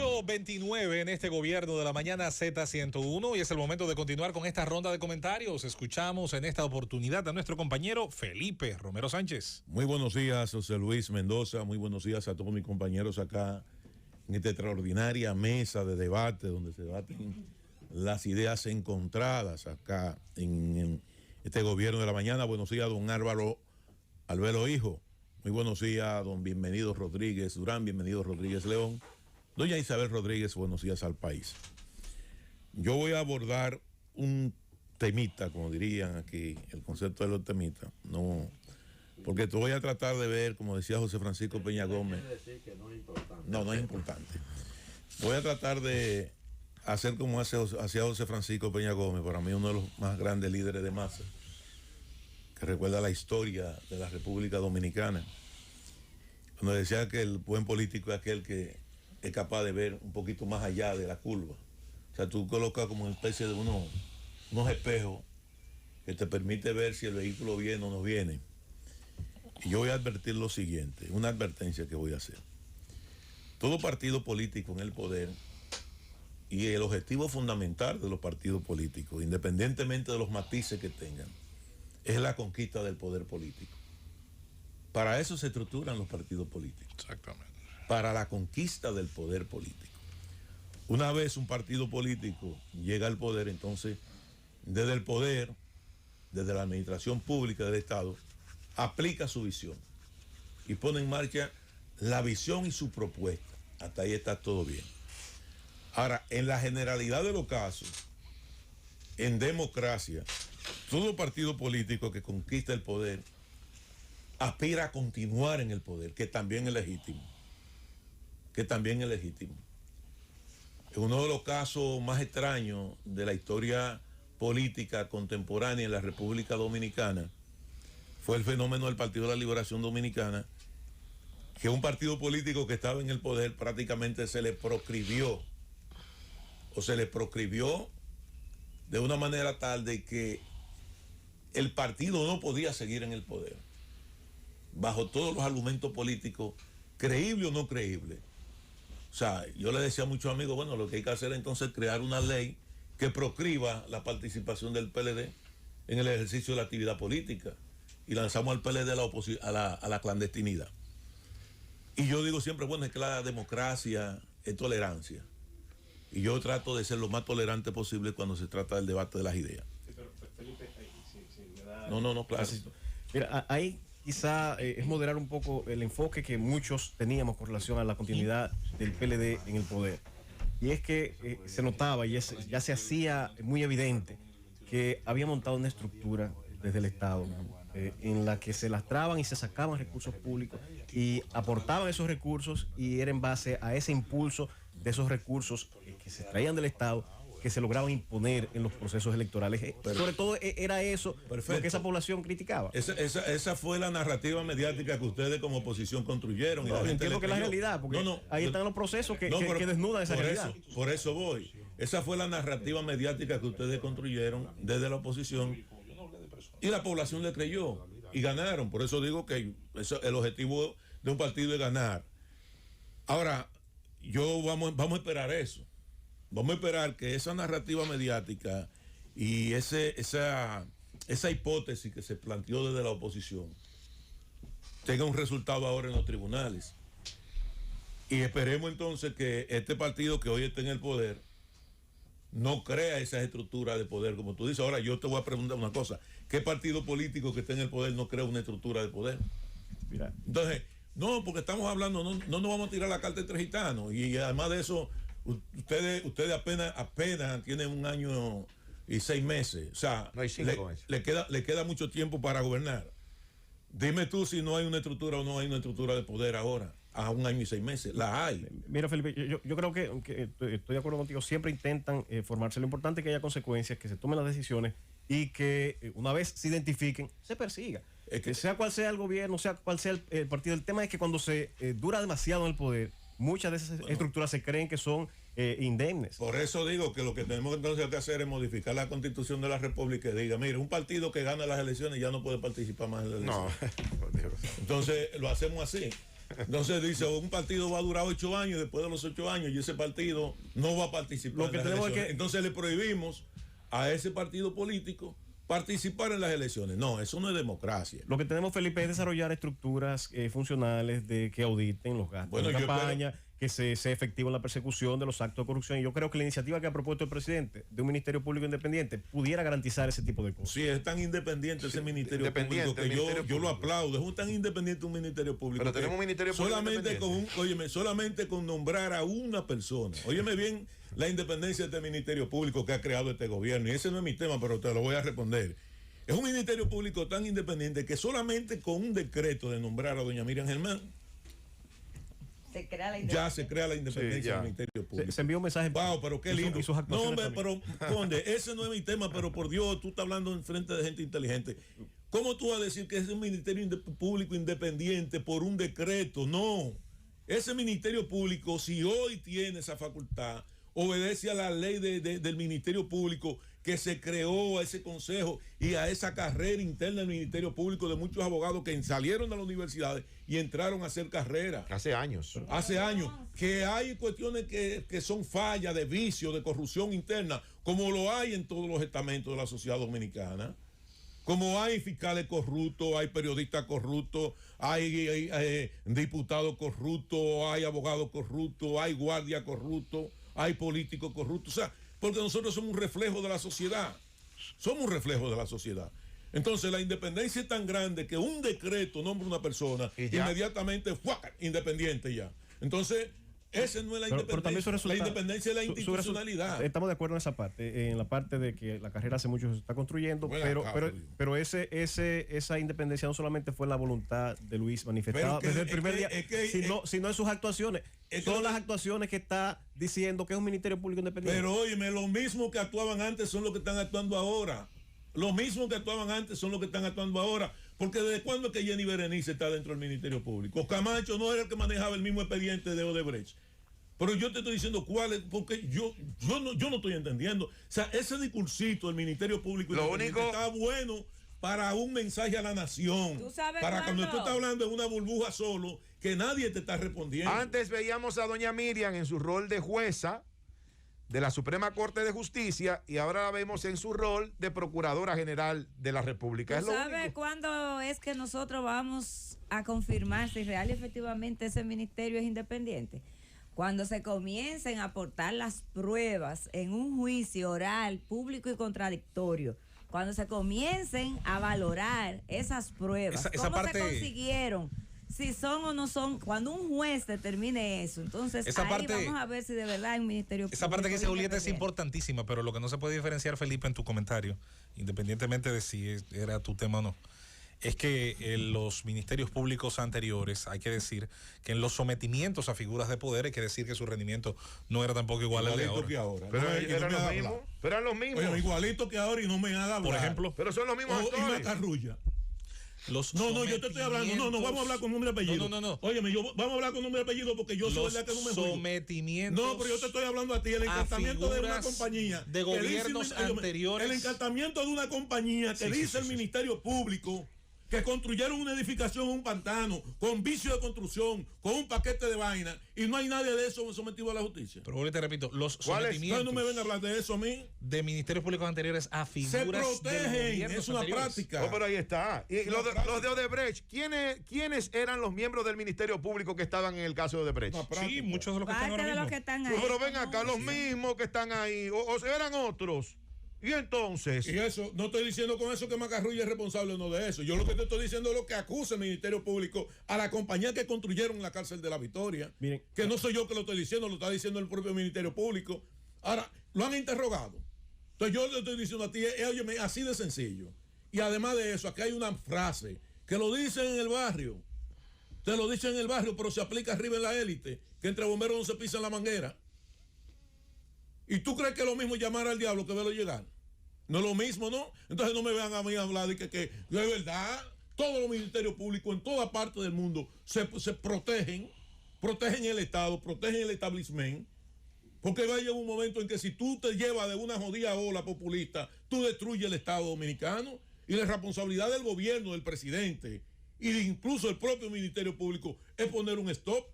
8:29 en este gobierno de la mañana Z101 y es el momento de continuar con esta ronda de comentarios. Escuchamos en esta oportunidad a nuestro compañero Felipe Romero Sánchez. Muy buenos días, José Luis Mendoza. Muy buenos días a todos mis compañeros acá en esta extraordinaria mesa de debate donde se debaten las ideas encontradas acá en este gobierno de la mañana. Buenos días, don Álvaro Albelo Hijo. Muy buenos días, don Bienvenido Rodríguez Durán. Bienvenido Rodríguez León. Doña Isabel Rodríguez, buenos días al país. Yo voy a abordar un temita, como dirían aquí, el concepto de los temitas. No, porque te voy a tratar de ver, como decía José Francisco Peña Gómez. No, no es importante. Voy a tratar de hacer como hacía José Francisco Peña Gómez, para mí uno de los más grandes líderes de masa, que recuerda la historia de la República Dominicana, cuando decía que el buen político es aquel que es capaz de ver un poquito más allá de la curva. O sea, tú colocas como una especie de unos espejos que te permite ver si el vehículo viene o no viene. Y yo voy a advertir lo siguiente, una advertencia que voy a hacer. Todo partido político en el poder y el objetivo fundamental de los partidos políticos, independientemente de los matices que tengan, es la conquista del poder político. Para eso se estructuran los partidos políticos. Exactamente. Para la conquista del poder político. Una vez un partido político llega al poder, entonces, desde el poder, desde la administración pública del Estado, aplica su visión y pone en marcha la visión y su propuesta. Hasta ahí está todo bien. Ahora, en la generalidad de los casos, en democracia, todo partido político que conquista el poder aspira a continuar en el poder, que también es legítimo. Es uno de los casos más extraños de la historia política contemporánea en la República Dominicana fue el fenómeno del Partido de la Liberación Dominicana, que un partido político que estaba en el poder prácticamente se le proscribió de una manera tal de que el partido no podía seguir en el poder, bajo todos los argumentos políticos, creíble o no creíble. O sea, yo le decía a muchos amigos, bueno, lo que hay que hacer entonces es crear una ley que proscriba la participación del PLD en el ejercicio de la actividad política y lanzamos al PLD a la clandestinidad. Y yo digo siempre, bueno, es que la democracia es tolerancia. Y yo trato de ser lo más tolerante posible cuando se trata del debate de las ideas. Sí, pero Felipe, sí, me da... No, claro. Mira, ahí quizá es moderar un poco el enfoque que muchos teníamos con relación a la continuidad del PLD en el poder. Y es que se notaba y ya se hacía muy evidente que había montado una estructura desde el Estado en la que se lastraban y se sacaban recursos públicos y aportaban esos recursos, y era en base a ese impulso de esos recursos que se traían del Estado que se lograban imponer en los procesos electorales. Sobre todo era eso lo que esa población criticaba. Esa fue la narrativa mediática que ustedes como oposición construyeron. No, entiendo que es la realidad, porque ahí están los procesos que desnudan esa realidad. Por eso voy. Esa fue la narrativa mediática que ustedes construyeron desde la oposición y la población le creyó y ganaron. Por eso digo que el objetivo de un partido es ganar. Ahora, vamos a esperar eso. Vamos a esperar que esa narrativa mediática y esa hipótesis que se planteó desde la oposición tenga un resultado ahora en los tribunales. Y esperemos entonces que este partido que hoy está en el poder no crea esa estructura de poder, como tú dices. Ahora yo te voy a preguntar una cosa: ¿qué partido político que está en el poder no crea una estructura de poder? Mira. Entonces, no, porque estamos hablando, no nos vamos a tirar la carta entre gitanos, y además de eso, ustedes apenas tienen 1 año y 6 meses. O sea, no hay le queda mucho tiempo para gobernar. Dime tú si no hay una estructura o no hay una estructura de poder ahora, a 1 año y 6 meses. La hay. Mira, Felipe, yo creo que estoy de acuerdo contigo. Siempre intentan formarse. Lo importante es que haya consecuencias, que se tomen las decisiones y que una vez se identifiquen, se persiga. Sea cual sea el gobierno, sea cual sea el partido. El tema es que cuando se dura demasiado en el poder, muchas de esas estructuras se creen que son indemnes. Por eso digo que lo que tenemos entonces que hacer es modificar la Constitución de la República y diga, mire, un partido que gana las elecciones ya no puede participar más en las elecciones. No. Entonces lo hacemos así. Entonces dice, un partido va a durar 8 años, después de los 8 años, y ese partido no va a participar en las elecciones. Entonces le prohibimos a ese partido político participar en las elecciones. No, eso no es democracia. Lo que tenemos, Felipe, es desarrollar estructuras funcionales de que auditen los gastos de campaña, que sea efectivo en la persecución de los actos de corrupción. Y yo creo que la iniciativa que ha propuesto el presidente de un Ministerio Público Independiente pudiera garantizar ese tipo de cosas. Sí, es tan independiente ese Ministerio Público que yo lo aplaudo. Es tan independiente un Ministerio Público. Pero tenemos un Ministerio Público solamente con nombrar a una persona. Óyeme bien la independencia de este Ministerio Público que ha creado este gobierno. Y ese no es mi tema, pero te lo voy a responder. Es un Ministerio Público tan independiente que solamente con un decreto de nombrar a doña Miriam Germán ya se crea la independencia del Ministerio Público. Se envió un mensaje. Wow, pero qué lindo. No, hombre, pero, Conde, ese no es mi tema, pero por Dios, tú estás hablando en frente de gente inteligente. ¿Cómo tú vas a decir que es un Ministerio Público independiente por un decreto? No. Ese Ministerio Público, si hoy tiene esa facultad, obedece a la ley del Ministerio Público que se creó, a ese consejo y a esa carrera interna del Ministerio Público de muchos abogados que salieron de las universidades y entraron a hacer carrera. Hace años. Que hay cuestiones que son fallas de vicio, de corrupción interna, como lo hay en todos los estamentos de la sociedad dominicana. Como hay fiscales corruptos, hay periodistas corruptos, hay diputados corruptos, hay abogados corruptos, hay guardias corruptos, hay políticos corruptos. O sea, porque nosotros somos un reflejo de la sociedad. Somos un reflejo de la sociedad. Entonces la independencia es tan grande que un decreto nombra una persona inmediatamente ¡fuaca! Independiente ya. Entonces, esa no es la independencia. La independencia es la institucionalidad. Estamos de acuerdo en esa parte, en la parte de que la carrera hace mucho se está construyendo, pero esa independencia no solamente fue la voluntad de Luis manifestada desde el primer día, sino en sus actuaciones. Son las actuaciones que está diciendo que es un Ministerio Público Independiente. Pero óyeme, los mismos que actuaban antes son los que están actuando ahora. Los mismos que actuaban antes son los que están actuando ahora. Porque ¿desde cuándo es que Jenny Berenice está dentro del Ministerio Público? Camacho no era el que manejaba el mismo expediente de Odebrecht. Pero yo te estoy diciendo cuál es, porque yo no estoy entendiendo. O sea, ese discursito del Ministerio Público está bueno para un mensaje a la nación. Para cuando tú estás hablando de una burbuja solo, que nadie te está respondiendo. Antes veíamos a doña Miriam en su rol de jueza de la Suprema Corte de Justicia y ahora la vemos en su rol de Procuradora General de la República. ¿Tú sabes cuándo es que nosotros vamos a confirmar si real y efectivamente ese ministerio es independiente? Cuando se comiencen a aportar las pruebas en un juicio oral, público y contradictorio, cuando se comiencen a valorar esas pruebas, cómo se consiguieron, si son o no son, cuando un juez determine eso, entonces vamos a ver si de verdad hay un ministerio público. Esa parte que dice Julieta es importantísima, pero lo que no se puede diferenciar, Felipe, en tu comentario, independientemente de si era tu tema o no, es que en los ministerios públicos anteriores, hay que decir que en los sometimientos a figuras de poder, hay que decir que su rendimiento no era tampoco igual al de ahora. Pero eran los mismos. Oye, igualito que ahora y no me haga hablar. Por ejemplo. Pero son los mismos actores. Y Macarrulla. No, yo te estoy hablando. No, vamos a hablar con nombre y apellido. No. Óyeme, vamos a hablar con nombre y apellido porque yo soy verdad que no me juro. Sometimientos. No, pero yo te estoy hablando a ti. El encantamiento de una compañía. De gobiernos anteriores. El encantamiento de una compañía que dice el Ministerio Público que construyeron una edificación en un pantano, con vicio de construcción, con un paquete de vaina, y no hay nadie de eso sometido a la justicia. Pero ahorita te repito, los sometimientos no me ven a hablar de eso a mí. De ministerios públicos anteriores a figuras se protegen, es una práctica. No, pero ahí está. Y los de Odebrecht, ¿quiénes eran los miembros del Ministerio Público que estaban en el caso de Odebrecht? Sí, muchos de los que están ahora mismo. Pero ven acá, los mismos que están ahí, o eran otros. Y entonces. Y eso, no estoy diciendo con eso que Macarrulla es responsable o no de eso. Yo lo que te estoy diciendo es lo que acusa el Ministerio Público a la compañía que construyeron la cárcel de la Victoria. Miren, que no soy yo que lo estoy diciendo, lo está diciendo el propio Ministerio Público. Ahora, lo han interrogado. Entonces yo le estoy diciendo a ti, óyeme, así de sencillo. Y además de eso, aquí hay una frase que lo dicen en el barrio. Te lo dicen en el barrio, pero se aplica arriba en la élite, que entre bomberos no se pisa la manguera. ¿Y tú crees que es lo mismo llamar al diablo que verlo llegar? No es lo mismo, ¿no? Entonces no me vean a mí hablar de que de verdad todos los ministerios públicos en toda parte del mundo se protegen el Estado, protegen el establecimiento, porque va a llegar un momento en que si tú te llevas de una jodida ola populista, tú destruyes el Estado dominicano y la responsabilidad del gobierno, del presidente e incluso el propio Ministerio Público, es poner un stop.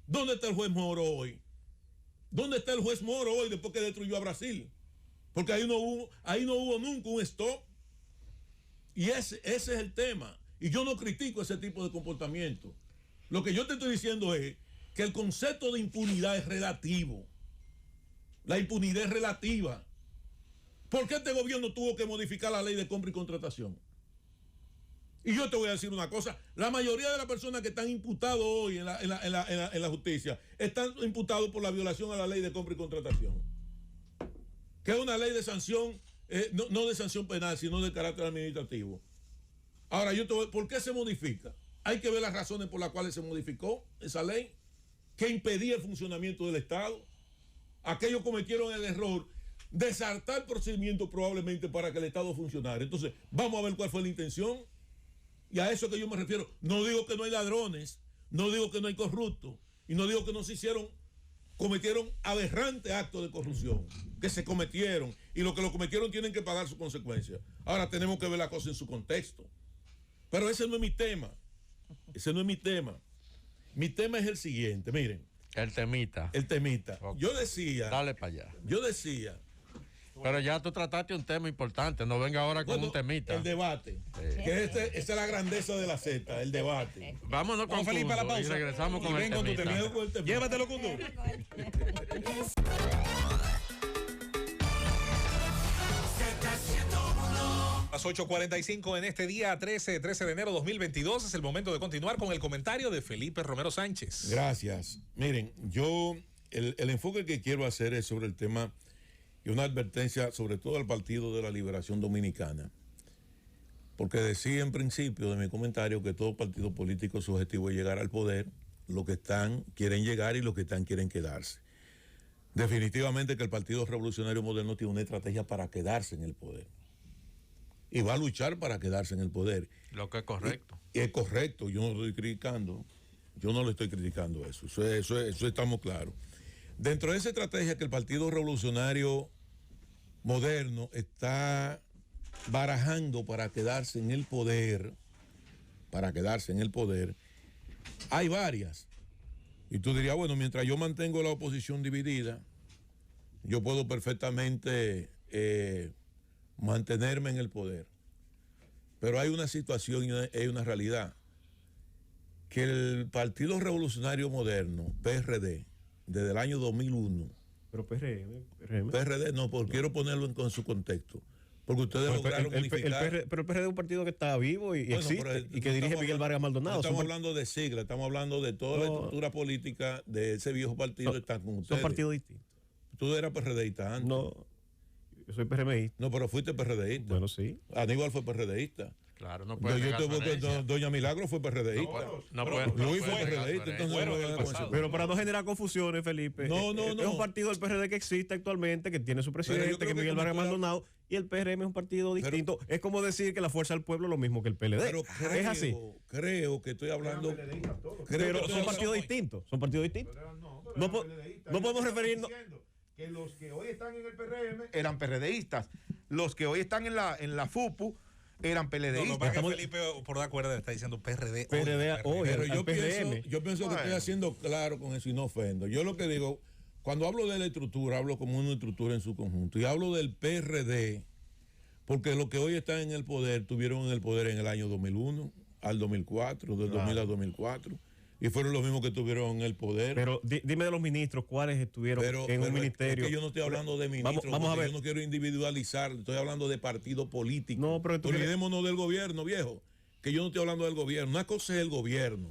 ¿Dónde está el juez Moro hoy? ¿Dónde está el juez Moro hoy después que destruyó a Brasil? Porque ahí no hubo nunca un stop. Y ese es el tema. Y yo no critico ese tipo de comportamiento. Lo que yo te estoy diciendo es que el concepto de impunidad es relativo. La impunidad es relativa. ¿Por qué este gobierno tuvo que modificar la ley de compra y contratación? Y yo te voy a decir una cosa, la mayoría de las personas que están imputados hoy en la justicia están imputados por la violación a la ley de compra y contratación, que es una ley de sanción, no de sanción penal, sino de carácter administrativo. Ahora, ¿por qué se modifica? Hay que ver las razones por las cuales se modificó esa ley, que impedía el funcionamiento del Estado. Aquellos cometieron el error de saltar procedimientos probablemente para que el Estado funcionara. Entonces, vamos a ver cuál fue la intención. Y a eso que yo me refiero. No digo que no hay ladrones, no digo que no hay corruptos, y no digo que no cometieron aberrantes actos de corrupción, que se cometieron, y los que lo cometieron tienen que pagar sus consecuencias. Ahora tenemos que ver la cosa en su contexto. Pero ese no es mi tema. Ese no es mi tema. Mi tema es el siguiente, miren. El temita. El temita. Okay. Yo decía. Dale para allá. Yo decía. Pero ya tú trataste un tema importante, no venga ahora con un temita. El debate. Sí. Que esa es la grandeza de la Z, el debate. Vámonos con Felipe a la pausa. Y regresamos con el temita. Llévatelo con tú. Las 8:45 en este día 13 de enero 2022 es el momento de continuar con el comentario de Felipe Romero Sánchez. Gracias. Miren, el enfoque que quiero hacer es sobre el tema y una advertencia sobre todo al Partido de la Liberación Dominicana, porque decía en principio de mi comentario que todo partido político su objetivo es llegar al poder, los que están quieren llegar y los que están quieren quedarse. Definitivamente que el Partido Revolucionario Moderno tiene una estrategia para quedarse en el poder y va a luchar para quedarse en el poder. Lo que es correcto. Y es correcto, yo no lo estoy criticando eso estamos claros. Dentro de esa estrategia que el Partido Revolucionario Moderno está barajando para quedarse en el poder, hay varias. Y tú dirías, bueno, mientras yo mantengo la oposición dividida, yo puedo perfectamente mantenerme en el poder. Pero hay una situación y hay una realidad, que el Partido Revolucionario Moderno, PRD, desde el año 2001. Pero PRM. PRD no, porque quiero ponerlo en su contexto. Porque ustedes lograron unificar. Pero el PRD es un partido que está vivo y existe, y que dirige Miguel Vargas Maldonado. No estamos hablando de sigla, estamos hablando de toda la estructura política de ese viejo partido. Están con ustedes. Son partidos distintos. Tú eras PRDista antes. No, yo soy PRMista. No, pero fuiste PRDista. Bueno, sí. Aníbal fue PRDista. Claro, no puede Doña Milagro fue PRDista. Luis fue PRDista. Pero para no generar confusiones, Felipe. No. Es un partido del PRD que existe actualmente, que tiene su presidente, que es Miguel Vargas Maldonado, y el PRM es un partido distinto. Es como decir que la Fuerza del Pueblo es lo mismo que el PLD. Pero es así. Creo que estoy hablando. Pero son partidos distintos. Son partidos distintos. No podemos referirnos. Que los que hoy están en el PRM eran PRDistas. Los que hoy están en la FUPU eran PLDistas. No, Felipe, por dar cuerda, está diciendo PRD hoy. Pero yo pienso que estoy haciendo claro con eso y no ofendo. Yo lo que digo, cuando hablo de la estructura, hablo como una estructura en su conjunto. Y hablo del PRD, porque los que hoy están en el poder, tuvieron en el poder en el año 2001 al 2004, del 2000 al 2004. Y fueron los mismos que estuvieron en el poder. Pero dime de los ministros, ¿cuáles estuvieron en un ministerio? Es que yo no estoy hablando de ministros, vamos a ver. Yo no quiero individualizar, estoy hablando de partido político. No, pero olvidémonos del gobierno, viejo, que yo no estoy hablando del gobierno. Una cosa es el gobierno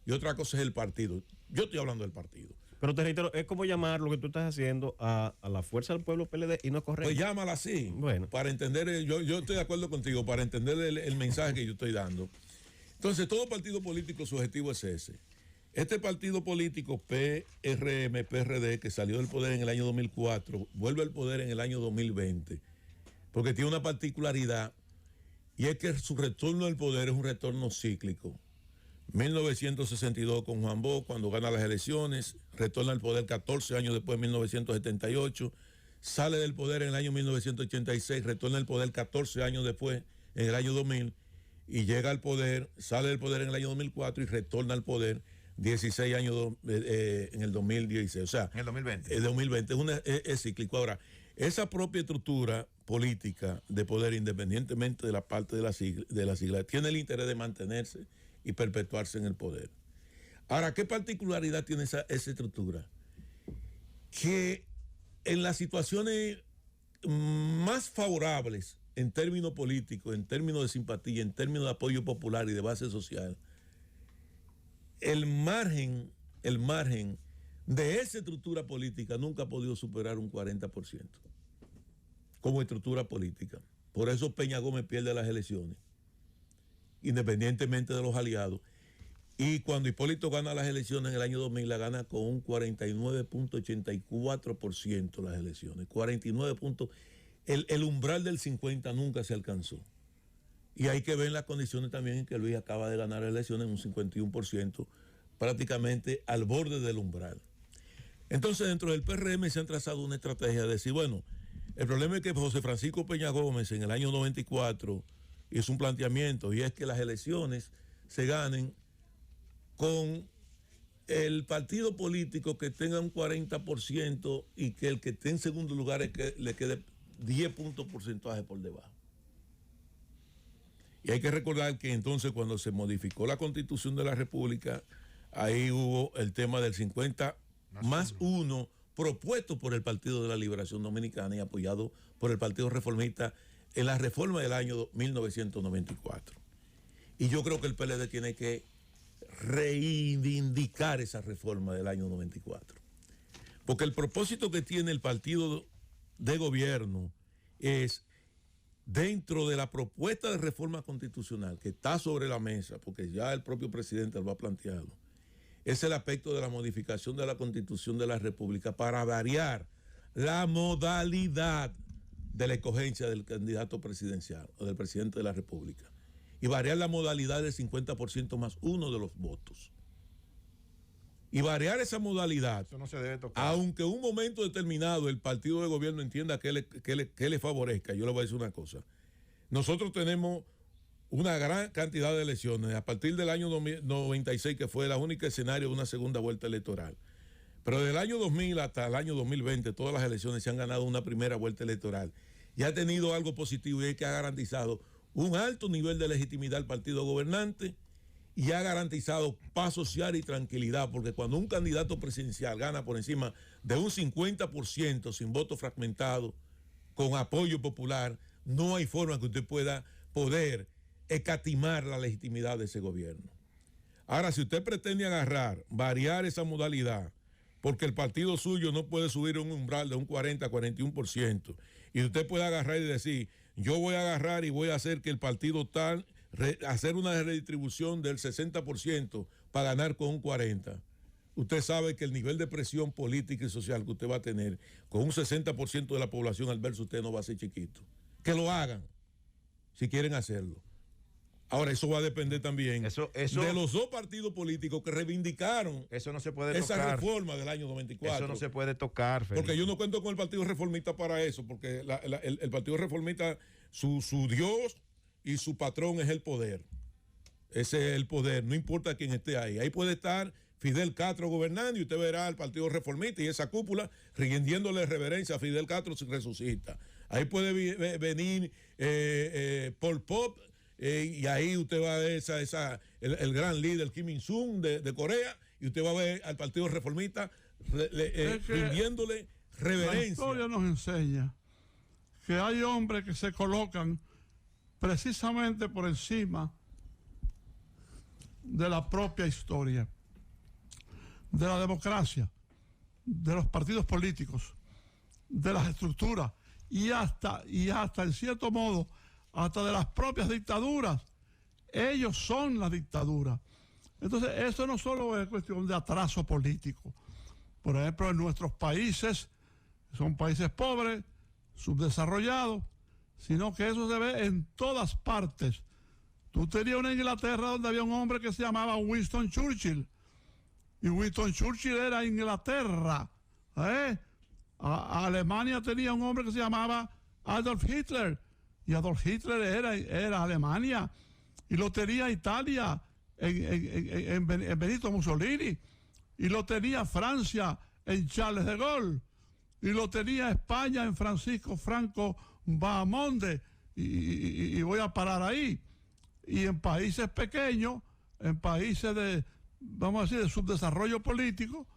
y otra cosa es el partido. Yo estoy hablando del partido. Pero te reitero, es como llamar lo que tú estás haciendo a la Fuerza del Pueblo PLD y no es correcto. Pues llámala así. Bueno. Para entender, yo estoy de acuerdo contigo, para entender el mensaje que yo estoy dando. Entonces, todo partido político, su objetivo es ese. Este partido político PRM, PRD, que salió del poder en el año 2004, vuelve al poder en el año 2020, porque tiene una particularidad, y es que su retorno al poder es un retorno cíclico. 1962 con Juan Bosch, cuando gana las elecciones, retorna al poder 14 años después, en 1978, sale del poder en el año 1986, retorna al poder 14 años después, en el año 2000, y llega al poder, sale del poder en el año 2004 y retorna al poder 16 años en el 2016. O sea, En el 2020. El 2020 es cíclico. Ahora, esa propia estructura política de poder, independientemente de la parte de la sigla, tiene el interés de mantenerse y perpetuarse en el poder. Ahora, ¿qué particularidad tiene esa estructura? Que en las situaciones más favorables en términos políticos, en términos de simpatía, en términos de apoyo popular y de base social, el margen de esa estructura política nunca ha podido superar un 40% como estructura política. Por eso Peña Gómez pierde las elecciones, independientemente de los aliados. Y cuando Hipólito gana las elecciones en el año 2000, la gana con un 49.84% las elecciones. 49 puntos. El umbral del 50 nunca se alcanzó. Y hay que ver las condiciones también en que Luis acaba de ganar las elecciones en un 51%, prácticamente al borde del umbral. Entonces, dentro del PRM se han trazado una estrategia de decir, bueno, el problema es que José Francisco Peña Gómez en el año 94 hizo un planteamiento, y es que las elecciones se ganen con el partido político que tenga un 40% y que el que esté en segundo lugar es que le quede 10 puntos porcentaje por debajo. Y hay que recordar que entonces cuando se modificó la Constitución de la República, ahí hubo el tema del 50 más uno propuesto por el Partido de la Liberación Dominicana y apoyado por el Partido Reformista en la reforma del año 1994. Y yo creo que el PLD tiene que reivindicar esa reforma del año 94. Porque el propósito que tiene el partido de gobierno es, dentro de la propuesta de reforma constitucional que está sobre la mesa, porque ya el propio presidente lo ha planteado, es el aspecto de la modificación de la Constitución de la República para variar la modalidad de la escogencia del candidato presidencial o del presidente de la República y variar la modalidad del 50% más uno de los votos. Y variar esa modalidad, eso no se debe tocar. Aunque en un momento determinado el partido de gobierno entienda que le favorezca, yo le voy a decir una cosa. Nosotros tenemos una gran cantidad de elecciones a partir del año 96, que fue el único escenario de una segunda vuelta electoral. Pero del año 2000 hasta el año 2020, todas las elecciones se han ganado una primera vuelta electoral. Y ha tenido algo positivo, y es que ha garantizado un alto nivel de legitimidad al partido gobernante y ha garantizado paz social y tranquilidad, porque cuando un candidato presidencial gana por encima de un 50% sin voto fragmentado, con apoyo popular, no hay forma que usted pueda escatimar la legitimidad de ese gobierno. Ahora, si usted pretende variar esa modalidad, porque el partido suyo no puede subir un umbral de un 40 a 41%, y usted puede agarrar y decir, yo voy a agarrar y voy a hacer que el partido tal, hacer una redistribución del 60% para ganar con un 40%. Usted sabe que el nivel de presión política y social que usted va a tener con un 60% de la población al verso usted no va a ser chiquito. Que lo hagan, si quieren hacerlo. Ahora, eso va a depender también de los dos partidos políticos que reivindicaron esa reforma del año 94. Eso no se puede tocar, Felipe. Porque yo no cuento con el Partido Reformista para eso, porque el Partido Reformista, su Dios y su patrón es el poder. Ese es el poder, no importa quién esté ahí. Ahí puede estar Fidel Castro gobernando y usted verá al Partido Reformista y esa cúpula rindiéndole reverencia a Fidel Castro si resucita. Ahí puede venir Pol Pot, y ahí usted va a ver el gran líder Kim Il-sung de Corea, y usted va a ver al Partido Reformista rindiéndole reverencia. La historia nos enseña que hay hombres que se colocan precisamente por encima de la propia historia, de la democracia, de los partidos políticos, de las estructuras y hasta en cierto modo hasta de las propias dictaduras. Ellos son la dictadura. Entonces, eso no solo es cuestión de atraso político. Por ejemplo, en nuestros países, son países pobres, subdesarrollados, sino que eso se ve en todas partes. Tú tenías una Inglaterra donde había un hombre que se llamaba Winston Churchill, y Winston Churchill era Inglaterra. Alemania tenía un hombre que se llamaba Adolf Hitler, y Adolf Hitler era Alemania. y lo tenía Italia en Benito Mussolini, y lo tenía Francia en Charles de Gaulle, y lo tenía España en Francisco Franco Bahamonde, y voy a parar ahí. Y en países pequeños, en países de, vamos a decir, de subdesarrollo político,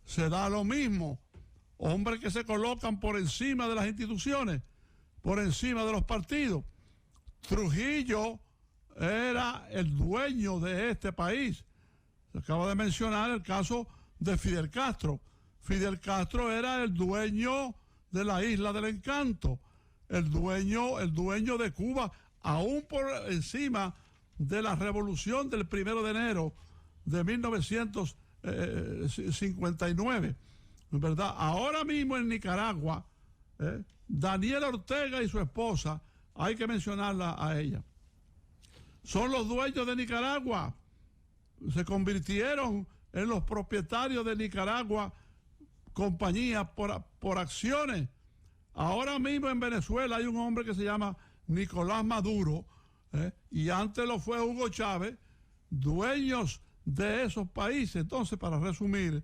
se da lo mismo. Hombres que se colocan por encima de las instituciones, por encima de los partidos. Trujillo era el dueño de este país. Se acaba de mencionar el caso de Fidel Castro. Fidel Castro era el dueño de la Isla del Encanto, el dueño de Cuba, aún por encima de la revolución del 1 de enero de 1959, ¿verdad? Ahora mismo en Nicaragua, Daniel Ortega y su esposa, hay que mencionarla a ella, son los dueños de Nicaragua, se convirtieron en los propietarios de Nicaragua, compañías por acciones. Ahora mismo en Venezuela hay un hombre que se llama Nicolás Maduro, y antes lo fue Hugo Chávez, dueños de esos países. Entonces, para resumir,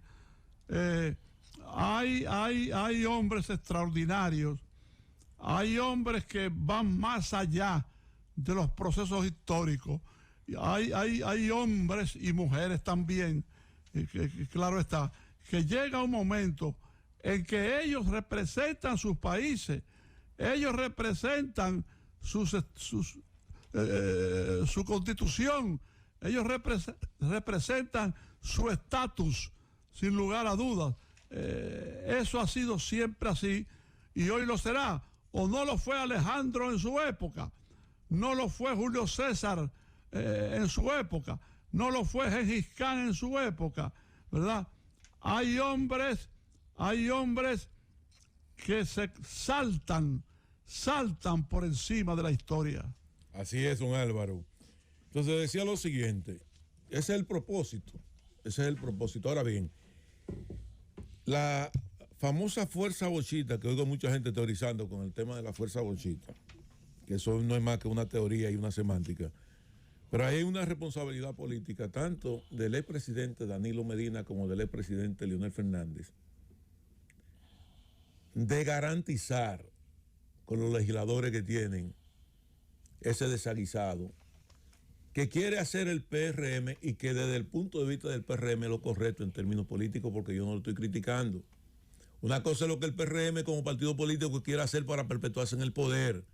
hay hombres extraordinarios, hay hombres que van más allá de los procesos históricos, hay hombres y mujeres también, que claro está, que llega un momento en que ellos representan sus países, ellos representan su constitución, ellos representan su estatus, sin lugar a dudas. Eso ha sido siempre así y hoy lo será. O no lo fue Alejandro en su época, no lo fue Julio César en su época, no lo fue Gengis Khan en su época, ¿verdad? Hay hombres que se saltan por encima de la historia. Así es, don Álvaro. Entonces decía lo siguiente, ese es el propósito. Ahora bien, la famosa fuerza bolchita, que oigo mucha gente teorizando con el tema de la fuerza bolchita, que eso no es más que una teoría y una semántica, pero hay una responsabilidad política tanto del expresidente Danilo Medina como del expresidente Leonel Fernández de garantizar con los legisladores que tienen ese desaguisado que quiere hacer el PRM y que desde el punto de vista del PRM es lo correcto en términos políticos, porque yo no lo estoy criticando. Una cosa es lo que el PRM como partido político quiere hacer para perpetuarse en el poder,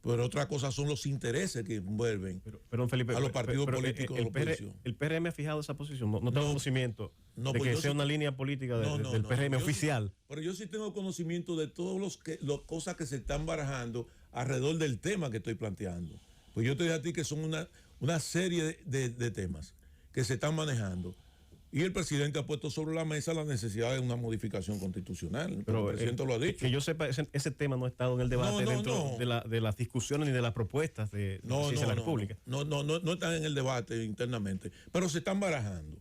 pero otra cosa son los intereses que envuelven Felipe, a los partidos políticos de la oposición. ¿El PRM ha fijado esa posición? No tengo conocimiento de pues que sea una línea política del PRM oficial. Pero yo sí tengo conocimiento de todas las cosas que se están barajando alrededor del tema que estoy planteando. Pues yo te digo a ti que son una serie de temas que se están manejando. Y el presidente ha puesto sobre la mesa la necesidad de una modificación constitucional. Pero el presidente lo ha dicho. Que yo sepa, ese tema no ha estado en el debate de las discusiones ni de las propuestas de la Presidencia de la República. No están en el debate internamente, pero se están barajando.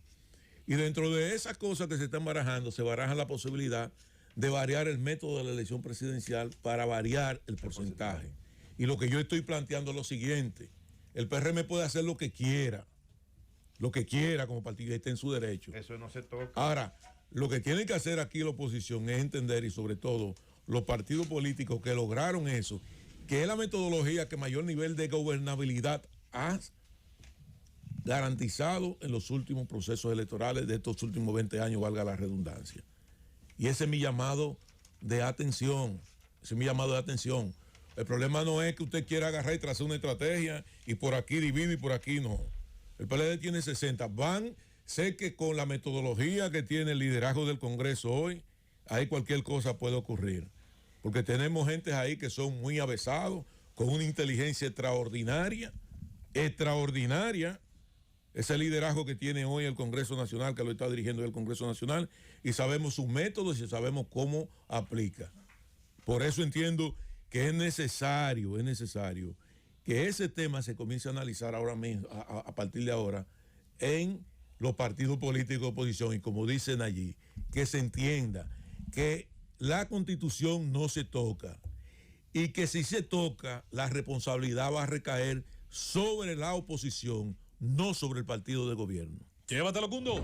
Y dentro de esas cosas que se están barajando, se baraja la posibilidad de variar el método de la elección presidencial para variar el porcentaje. Y lo que yo estoy planteando es lo siguiente: el PRM puede hacer lo que quiera como partido, está en su derecho. Eso no se toca. Ahora, lo que tiene que hacer aquí la oposición es entender, y sobre todo los partidos políticos que lograron eso, que es la metodología que mayor nivel de gobernabilidad ha garantizado en los últimos procesos electorales de estos últimos 20 años, valga la redundancia. Y ese es mi llamado de atención. El problema no es que usted quiera agarrar y trazar una estrategia y por aquí divide y por aquí no. El PLD tiene 60. Sé que con la metodología que tiene el liderazgo del Congreso hoy, ahí cualquier cosa puede ocurrir. Porque tenemos gente ahí que son muy avesados, con una inteligencia extraordinaria. Ese liderazgo que tiene hoy el Congreso Nacional, que lo está dirigiendo el Congreso Nacional, y sabemos sus métodos y sabemos cómo aplica. Por eso entiendo que es necesario que ese tema se comience a analizar ahora mismo, a partir de ahora, en los partidos políticos de oposición, y como dicen allí, que se entienda que la Constitución no se toca y que si se toca, la responsabilidad va a recaer sobre la oposición, no sobre el partido de gobierno. Llévatelo, Cundo.